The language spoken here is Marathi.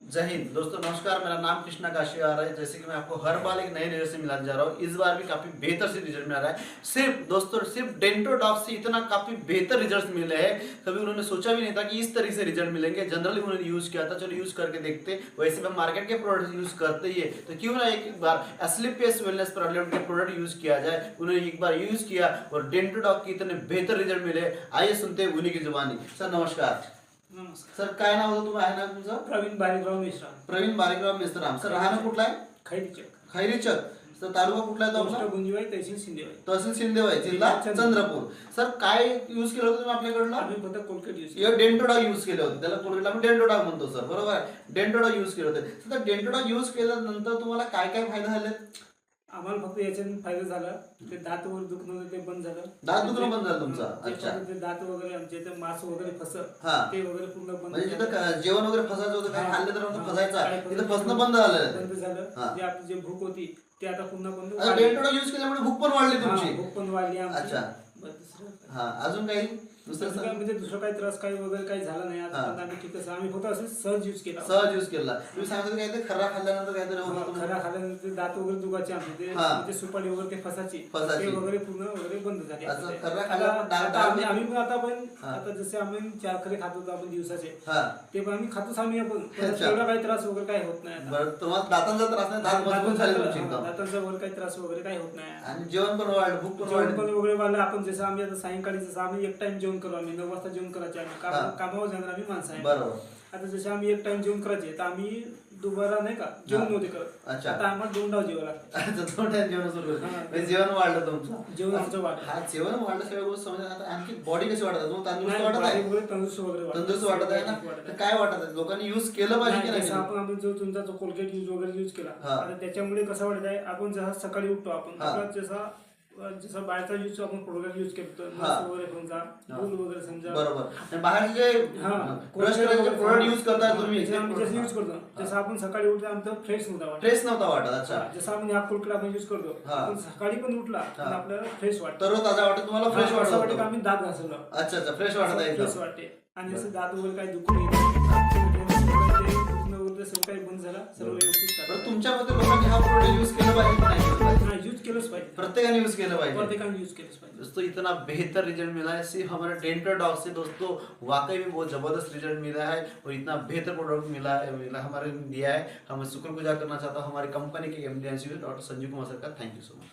जय हिंद दोस्तों, नमस्कार। मेरा नाम कृष्णा काशी आ रहा है। जैसे कि मैं आपको हर बार एक नए रिजल्ट से मिलाने जा रहा हूँ, इस बार भी काफी बेहतर से रिजल्ट मिल रहा है। सिर्फ डेंटोडॉग से इतना काफी बेहतर रिजल्ट मिले हैं, कभी उन्होंने सोचा भी नहीं था कि इस तरीके से रिजल्ट मिलेंगे। जनरली उन्होंने यूज किया था, चलो यूज करके देखते। वैसे भी मार्केट के प्रोडक्ट यूज करते ही है, तो क्यों ना एक बार एस्लीपियस वेलनेस प्रॉब्लम के प्रोडक्ट यूज किया जाए। उन्होंने एक बार यूज किया और डेंटोडॉग के इतने बेहतर रिजल्ट मिले। आइए सुनते हैं उन्हीं की जुबानी। सर नमस्कार। नमस्कार सर काय नाव होतं तुम्ही, आहे ना तुमचं? प्रवीण बारीकराव मेश्राम प्रवीण बारीकराव मेस्त्राम। सर राहणं कुठला आहे? खैरीचक खैरीचक। सर तालुका कुठला आहे तो पोस्ट आपला? गुंजवाई तहसील सिंदेवाई तहसील सिंदेवाई, जिल्हा चंद्रपूर। सर काय यूज केलं होतं तुम्ही आपल्याकडलं? आम्ही फक्त कोलगेट यूज हे डेंटोडॉग यूज केले होते, त्याला कोलगेटला आपण डेंटोडॉग म्हणतो सर, बरोबर आहे? डेंटोडॉग यूज केले होते। सर डेंटोडॉग यूज केल्यानंतर तुम्हाला काय काय फायदे झाले? आम्हाला फक्त याच्याने फायदा झाला, ते दात वगैरे दुखणं होतं ते बंद झालं। दात दुखणं बंद झालं तुमचं? ते अच्छा। फक्त ते दात वगैरे आमचे ते मांस वगैरे हा. ते वगैरे पूर्ण बंद म्हणजे झालं। जिथं जेवण वगैरे फसायचं होतं, काय हा. खाल्लं तर हा. फसायचा, काय तिथं फसणं बंद झालं. बंद झालं। हा. जे आपली जे भूक होती ते आता पुन्हा बंद आता डेंटोडॉग यूज केल्यामुळे भूक पण वाढली हा, तुमची? भूक पण वाढली आमची। अच्छा. बस दुसरं काय. हा, अजून काही दुसरं दुसरं काय म्हणजे दुसरं काही त्रास काही वगैरे काही झाला नाही आता हा. आम्ही ठीकच आम्ही फक्त असं सहज यूज केला। सहज यूज केला? तुम्ही सांगता काय ते खरा खाल्ल्यानंतर काहीतरी होतं तुम्हाला? खरा खाल्ल्यानंतर ते दात वगैरे दुखायचे आमचे, ते हा. म्हणजे सुपारी वगैरे ते फसायची फसायची. ते वगैरे पूर्ण वगैरे बंद झाले असं आता ते. खरा आता खाल्ल्यावर डाग- आता आम्ही आम्ही पण आता पण हा. आता जसे आम्ही 4 खरे खात होतो आपण दिवसाचे, हा. ते पण आम्ही खातोच आम्ही आपण, पण अच्छा. तेवढा काही त्रास वगैरे काही होत नाही आता. बरं, तुम्हाला दातांचा त्रास नाही? दात मजबूत झाले तुमचे एकदम. दातांचा वगैरे काही त्रास वगैरे काही होत नाही। आणि जेवण पण वाढलं, भूक पण जेवण वाढली. पण वगैरे वाढलं आपण, जसं आम्ही आता सायंकाळी जसं आम्ही एक टाइम जेवण करू, आम्ही 9 वाजता जेवण करायचे आम्ही हा. कामावर जाणार आम्ही माणसं आहे। बरोबर. आता जसे आम्ही एक टाइम जेवण करायचे तर आम्ही दुबारा नाही का जेवण हा. नव्हते करत। अच्छा. आता आम्हाला 2 डाव जेवावं लागतं। आता दोन टाइम जेवण सुरू हा. म्हणजे जेवण वाढलं तुमचं? जेवण आमचं वाढलं. हा, जेवण वाढलं सगळ्या गोष्टी समजा. आता आणखी बॉडी कशी वाटत आहे? तुम्हाला तंदुरुस्त नाही, वाटत आहे? body वगैरे तंदुरुस्त वगैरे वाटतं. तंदुरुस्त वाटत आहे ना? वाटत तर आहे. काय वाटत आहे, लोकांनी युज केलं पाहिजे की नाही, नाही? जसं आम्ही जो तुमचा जो कोलगेट यूज वगैरे यूज केला, हा. आता त्याच्यामुळे कसं वाटत आहे, आपण जसा सकाळी उठतो आपण हा. आपला जसा बाहेरचा यूज आपण प्रोडक्ट यूज करतो, हा. नस वगैरे समजा, दूध वगैरे समजा, बरोबर. आणि बाहेर जे हा, ब्रश करायचे प्रोडक्ट यूज करता तुम्ही, जसं आम्ही जसं यूज करतो जसं आपण सकाळी उठतो आमचं फ्रेश नव्हता वाटत। फ्रेश नव्हता वाटत? अच्छा. जसं आपण ह्या कोलगेट आपण यूज करतो, हा. आपण सकाळी पण उठला तर हा. आपल्याला फ्रेश वाटतं, तरोताजा वाटत तुम्हाला? फ्रेश असं वाटतं की वाटत? आम्ही दात घासवला। अच्छा अच्छा, फ्रेश वाटत आहे फ्रेश एकदम. वाटते आणि जसं दात वगैरे काही दुखून दुखणं वगैरे सगळं काही बंद झाला, सर्व व्यवस्थित बरं, चालतं. तुमच्या मते लोकांनी हा प्रोडक्ट यूज केलं पाहिजे की नाही केलं पाहिजे? हाँ, यूज केलंच पाहिजे, प्रत्येकाने यूज केलं पाहिजे. प्रत्येकाने यूज केलंच पाहिजे। दोस्तों इतना बेहतर रिजल्ट मिला है सिर्फ हमारे डेंटोडॉग से। दोस्तों वाकई में बहुत जबरदस्त रिजल्ट मिला है और इतना बेहतर प्रोडक्ट मिला हमारे दिया है। हम शुक्रगुजार करना चाहता हूँ हमारी कंपनी के MD doctor Sanjeev Kumar sir का। Thank you so much.